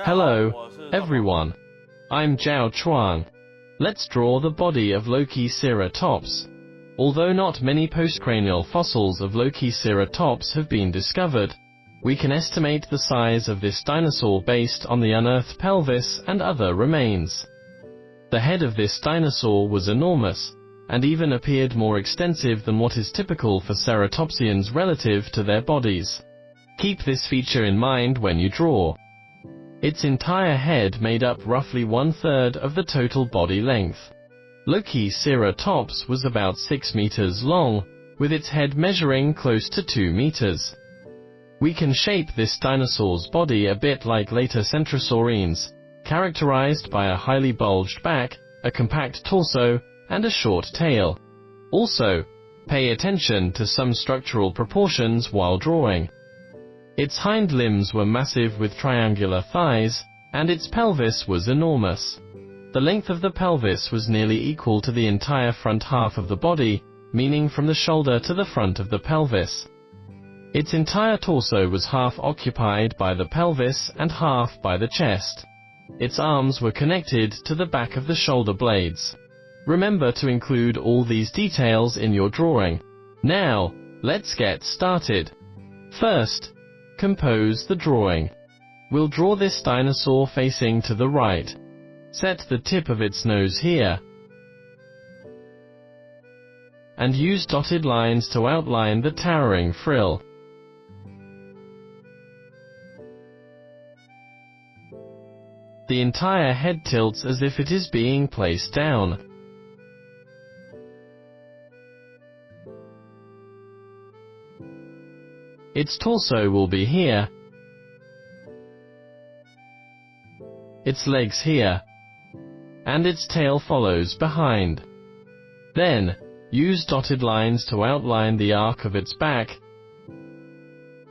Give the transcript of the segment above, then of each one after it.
Hello, everyone. I'm Chuang. Let's draw the body of Lokiceratops. Although not many postcranial fossils of Lokiceratops have been discovered, we can estimate the size of this dinosaur based on the unearthed pelvis and other remains. The head of this dinosaur was enormous, and even appeared more extensive than what is typical for ceratopsians relative to their bodies. Keep this feature in mind when you draw. Its entire head made up roughly 1/3 of the total body length. Lokiceratops was about 6 meters long, with its head measuring close to 2 meters. We can shape this dinosaur's body a bit like later centrosaurines, characterized by a highly bulged back, a compact torso, and a short tail. Also, pay attention to some structural proportions while drawing. Its hind limbs were massive with triangular thighs, and its pelvis was enormous. The length of the pelvis was nearly equal to the entire front half of the body, meaning from the shoulder to the front of the pelvis. Its entire torso was half occupied by the pelvis and half by the chest. Its arms were connected to the back of the shoulder blades. Remember to include all these details in your drawing. Now, let's get started. First, compose the drawing. We'll draw this dinosaur facing to the right. Set the tip of its nose here, and use dotted lines to outline the towering frill. The entire head tilts as if it is being placed down. Its torso will be here, its legs here, and its tail follows behind. Then, use dotted lines to outline the arc of its back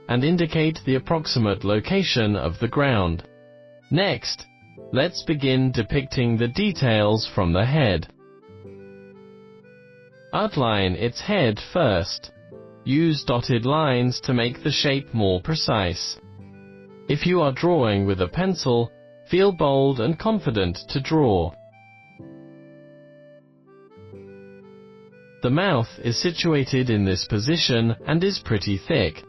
and indicate the approximate location of the ground. Next, let's begin depicting the details from the head. Outline its head first. Use dotted lines to make the shape more precise. If you are drawing with a pencil, feel bold and confident to draw. The mouth is situated in this position and is pretty thick.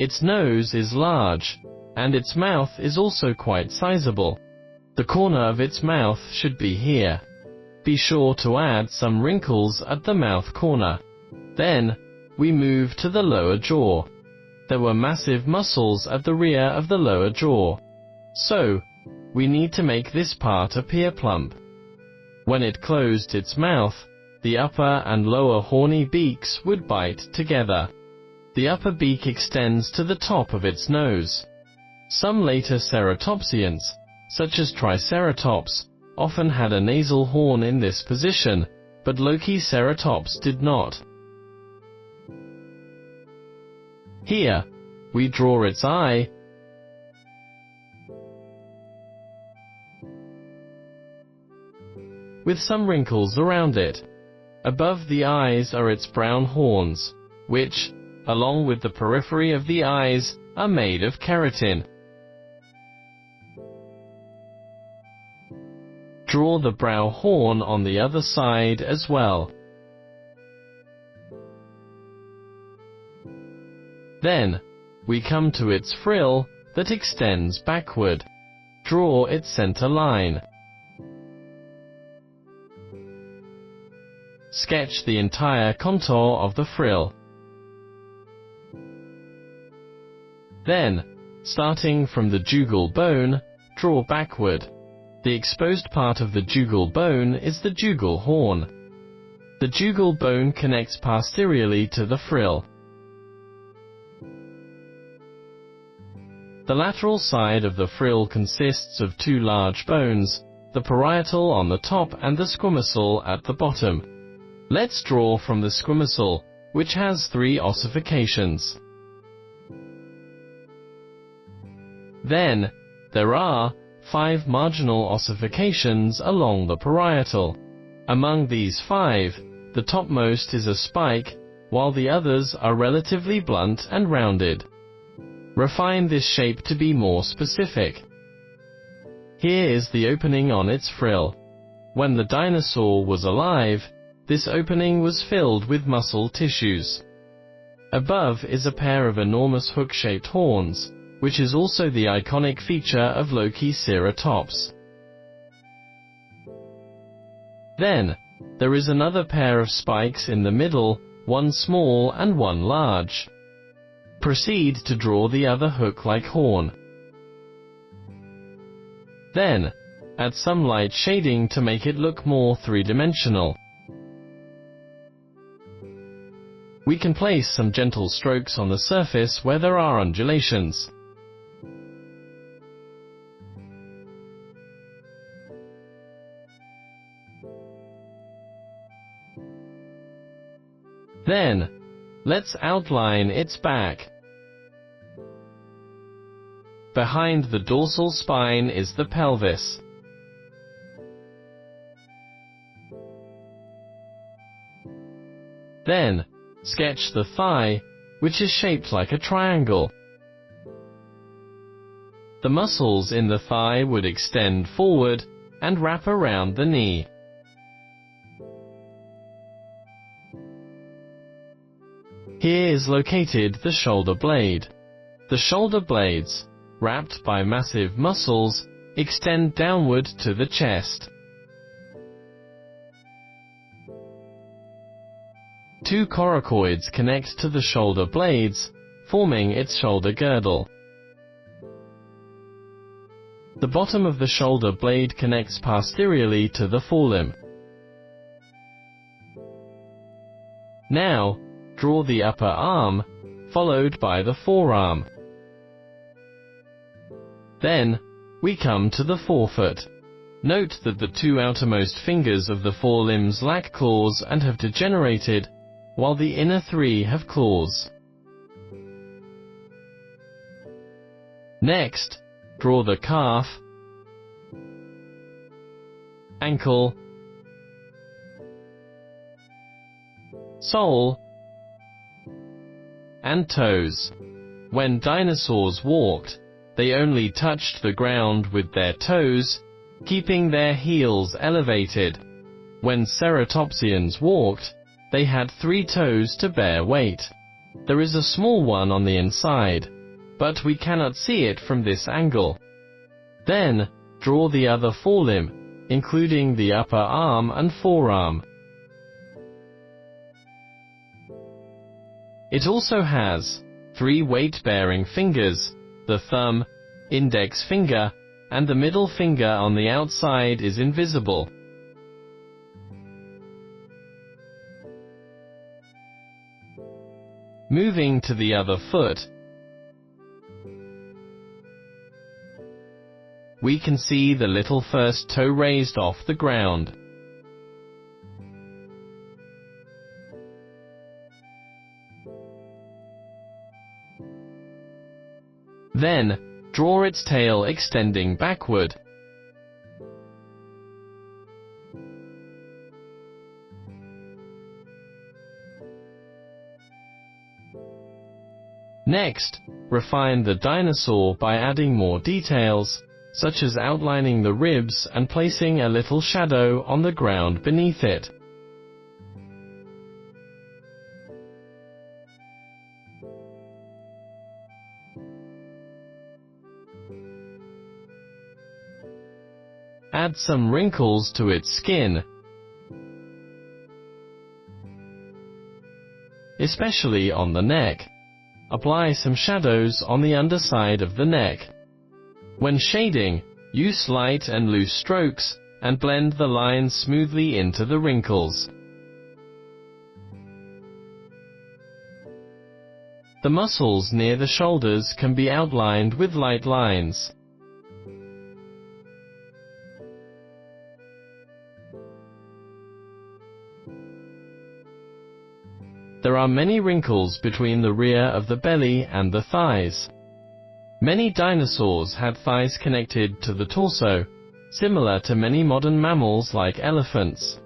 Its nose is large, and its mouth is also quite sizable. The corner of its mouth should be here. Be sure to add some wrinkles at the mouth corner. Then, we move to the lower jaw. There were massive muscles at the rear of the lower jaw. So, we need to make this part appear plump. When it closed its mouth, the upper and lower horny beaks would bite together. The upper beak extends to the top of its nose. Some later ceratopsians, such as Triceratops, often had a nasal horn in this position, but Lokiceratops did not. Here, we draw its eye, with some wrinkles around it. Above the eyes are its brown horns, which, along with the periphery of the eyes, are made of keratin. Draw the brow horn on the other side as well. Then, we come to its frill that extends backward. Draw its center line. Sketch the entire contour of the frill. Then, starting from the jugal bone, draw backward. The exposed part of the jugal bone is the jugal horn. The jugal bone connects posteriorly to the frill. The lateral side of the frill consists of two large bones, the parietal on the top and the squamosal at the bottom. Let's draw from the squamosal, which has 3 ossifications. Then, there are 5 marginal ossifications along the parietal. Among these 5, the topmost is a spike, while the others are relatively blunt and rounded. Refine this shape to be more specific. Here is the opening on its frill. When the dinosaur was alive, this opening was filled with muscle tissues. Above is a pair of enormous hook-shaped horns, which is also the iconic feature of Lokiceratops. Then, there is another pair of spikes in the middle, one small and one large. Proceed to draw the other hook-like horn. Then, add some light shading to make it look more three-dimensional. We can place some gentle strokes on the surface where there are undulations. Then, let's outline its back. Behind the dorsal spine is the pelvis. Then, sketch the thigh, which is shaped like a triangle. The muscles in the thigh would extend forward and wrap around the knee. Here is located the shoulder blade. The shoulder blades, wrapped by massive muscles, extend downward to the chest. Two coracoids connect to the shoulder blades, forming its shoulder girdle. The bottom of the shoulder blade connects posteriorly to the forelimb. Now, draw the upper arm, followed by the forearm. Then, we come to the forefoot. Note that the two outermost fingers of the forelimbs lack claws and have degenerated, while the inner three have claws. Next, draw the calf, ankle, sole, and toes. When dinosaurs walked, they only touched the ground with their toes, keeping their heels elevated. When ceratopsians walked, they had 3 toes to bear weight. There is a small one on the inside, but we cannot see it from this angle. Then, draw the other forelimb, including the upper arm and forearm. It also has 3 weight-bearing fingers. The thumb, index finger, and the middle finger on the outside is invisible. Moving to the other foot, we can see the little first toe raised off the ground. Then, draw its tail extending backward. Next, refine the dinosaur by adding more details, such as outlining the ribs and placing a little shadow on the ground beneath it. Add some wrinkles to its skin, especially on the neck. Apply some shadows on the underside of the neck. When shading, use light and loose strokes, and blend the lines smoothly into the wrinkles. The muscles near the shoulders can be outlined with light lines. There are many wrinkles between the rear of the belly and the thighs. Many dinosaurs had thighs connected to the torso, similar to many modern mammals like elephants.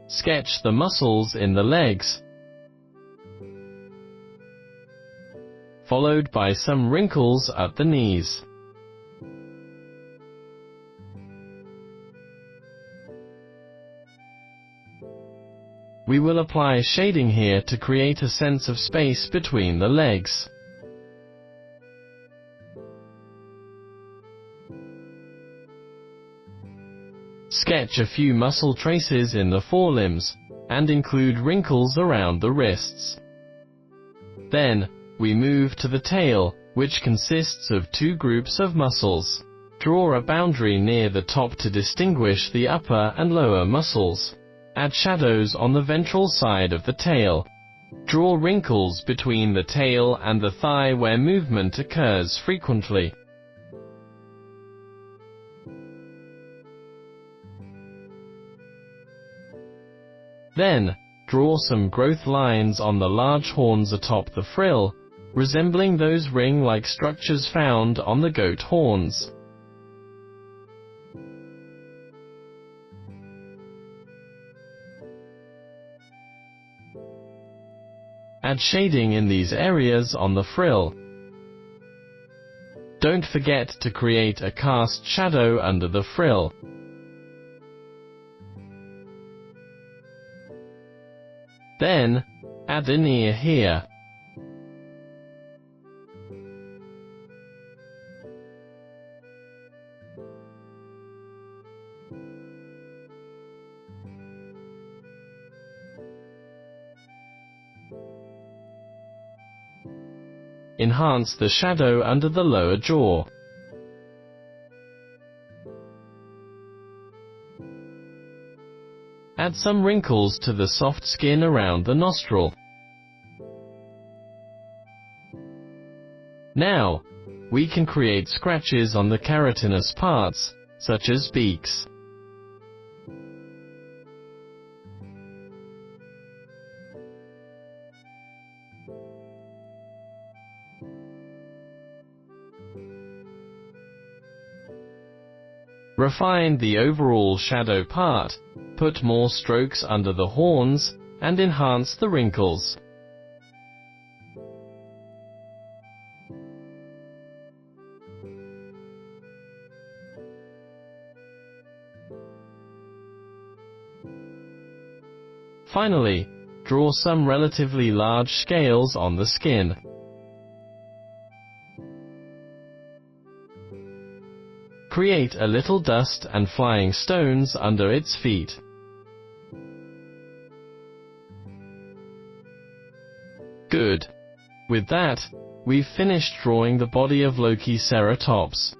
Sketch the muscles in the legs, followed by some wrinkles at the knees. We will apply shading here to create a sense of space between the legs. Sketch a few muscle traces in the forelimbs, and include wrinkles around the wrists. Then, we move to the tail, which consists of two groups of muscles. Draw a boundary near the top to distinguish the upper and lower muscles. Add shadows on the ventral side of the tail. Draw wrinkles between the tail and the thigh where movement occurs frequently. Then, draw some growth lines on the large horns atop the frill, resembling those ring-like structures found on the goat horns. Add shading in these areas on the frill. Don't forget to create a cast shadow under the frill. Then, add an ear here. Enhance the shadow under the lower jaw. Add some wrinkles to the soft skin around the nostril. Now, we can create scratches on the keratinous parts, such as beaks. Refine the overall shadow part, put more strokes under the horns, and enhance the wrinkles. Finally, draw some relatively large scales on the skin. Create a little dust and flying stones under its feet. Good. With that, we've finished drawing the body of Lokiceratops.